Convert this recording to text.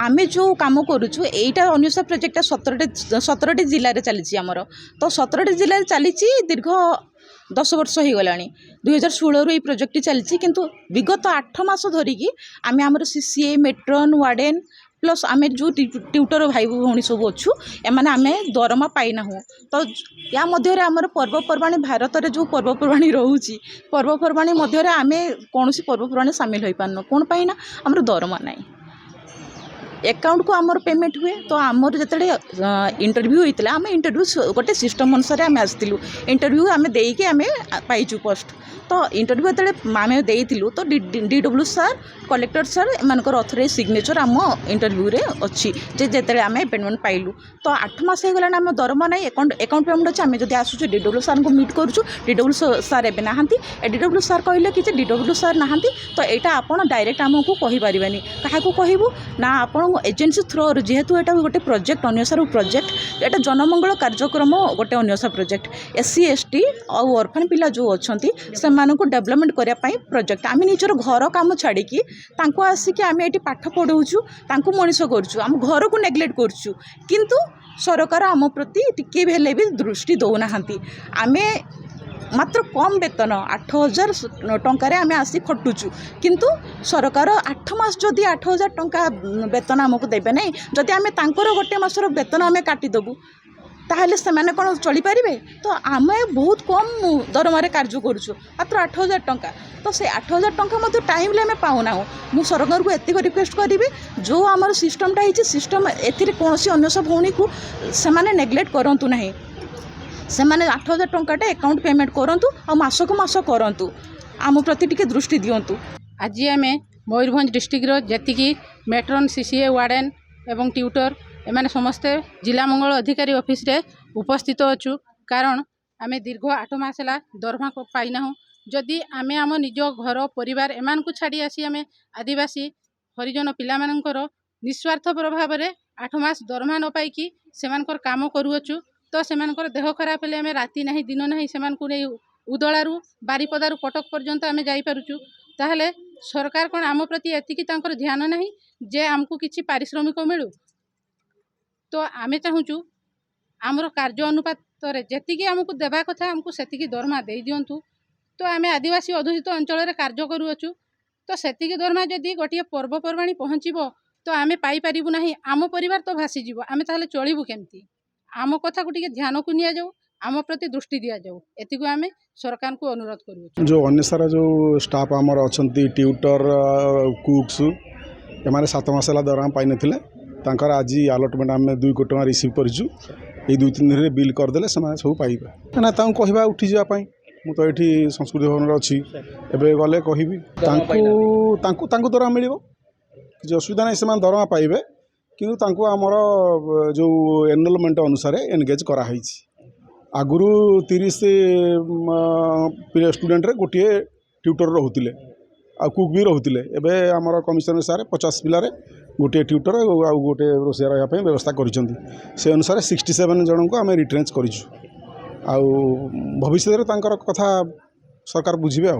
आम जो कम करुचु यहीटा अन्वेषा प्रोजेक्ट 17टी जिले चली आमर तो 17टी जिले चली दीर्घ 10 वर्ष हो गला 2016 रु प्रोजेक्ट चलती किंतु विगत 8 मास धरिकी आम आमर सीसीए मेट्रन वार्डेन प्लस आम जो ट्यूटर भाई भौणी सब अच्छु एमाने आम दरमा पाईना तो या मध्य आमर पर्वपर्वाणी भारत में जो पर्वपर्वाणी रोचे पर्वपर्वाणी मध्य आम कौन पर्वपर्वाणी सामिल हो पारन कौन पाईना आमर दरमा नाई अकाउंट को आमर पेमेंट हुए तो आमर जिते इंटरव्यू होता आम इंटरव्यू गोटे सिस्टम अनुसार आम आसलु इंटरव्यू आम देकी आम पाइचु पोस्ट तो इंटरव्यू जो आम देलु तो DW सार कलेक्टर सार एमनकर अथराइज सिग्नेचर आम इंटरव्यू रे अच्छी जे आम अपॉइंटमेंट पाइलु तो 8 मास हो गला आम दरमा ना अकाउंट पेमेंट अच्छे आम जब आसुचु DW सार को मीट करूँ DW सार एवं नहांती DW सार कहले कि DW सार नहांती तो यहाँ आपड़ डायरेक्ट आमको कहीपर क्या कहूँ ना आप एजेन्सी थ्रो जेहेतु यहाँ गोटे प्रोजेक्ट अन्वेषार प्रोजेक्ट यहाँ जनमंगल कार्यक्रम गोटे अन्वेषा प्रोजेक्ट SC ST और ऑर्फन पिला जो अच्छा से डेवलपमेंट करने प्रोजेक्ट आम निजर घर काम छाड़ी आसिक आम ये पाठ पढ़ाऊँ मनीष करुँ आम घर को नेग्लेक्ट करुँ किंतु सरकार आम प्रति टिके भी दृष्टि दौना आम मात्र कम वेतन 8,000 टंकार आम आसी खटुचु किंतु सरकार 8 मास जदि 8,000 टंका वेतन आमको देवे ना जदि आम तांकर गोटे मासर वेतन आम काटिदेबू ताहले से माने कौन चली पारे तो आम बहुत कम दरमार कार्य करुँ मात्र 8,000 टंका तो से 8,000 टंका मत टाइम आम पाऊना मु सरकार को एतिक रिक्वेस्ट करी जो आमर सिस्टमटा होती सिस्टम ए कौन अन्वेषा भौणी को से नेग्लेक्ट करूँ ना से मैंने 8,000 टंकाटा अकाउंट पेमेंट करूँ और मासक मास करूँ आम प्रति टिके दृष्टि दिंतु। आज आम मयूरभंज डिस्ट्रिक्टर जी मेट्रन सीसीए वार्डेन एवं ट्यूटर एमाने समस्ते जिला मंगल अधिकारी ऑफिस रे उपस्थित अच्छु कारण आम दीर्घ 8 मास है दरमा पाईना जदि आम आम निज घर परिवार एमान को छाड़ी आसी आम आदिवासी हरिजन पिला मानकर निस्वार्थ प्रभाव में 8 मास दरमा न पाई से काम करुचु तो सेमानकर देह खराब हेले आम राति ना दिन ना से उदलारू बारिपदारू कटक पर्यंत आम जापरुचु ताहले सरकार कौन आम प्रति एतिकी ध्यान ना जे आमको किसी पारिश्रमिक मिलू तो आम चाहूँ आमर कार्य अनुपात जी आमको देवा कथा आमको सेतिकी दरमा दे दिंतु तो आम आदिवासी अधूषित अंचल कार्य करुचु तो सेतिकी दरमा जदि गोटे पर्वपर्वाणी पहुँचब तो आम पाइपरू ना आम परिवार तो भासीज आम ताहले चलू केमती आम कथा को टिके ध्यान को निया जाऊ आम प्रति दृष्टि दिया जाऊ एति आम सरकार को अनुरोध करूँ। जो अन्वेषार जो स्टाफ आमर अच्छा ट्यूटर कुक्स एमाने 7 मास है दरमा पाई नथिले तांकर आज अलटमेंट आम 2 कोटी टका रिसीव करूँ ये 2-3 दिन बिल करदे सब पाइबे ना कहवा उठी जावाई मु तो ये संस्कृति भवन अच्छी एवं गले कहि दरमा मिल किसी असुविधा ना से दरमा पाइबे किंतु आमर जो एनरोलमेंट अनुसार एनगेज कराई आगुरी 30 स्टूडेंट रे गोटे ट्यूटर रोते आ कुक भी रोते एवं आमर कमिशनर सारे 50 पिलारे गोटे ट्यूटर आ गोटे रोषिया रहा व्यवस्था कर अनुसार 67 जन को आम रिट्रेंच करूँ भविष्य कथा सरकार बुझे।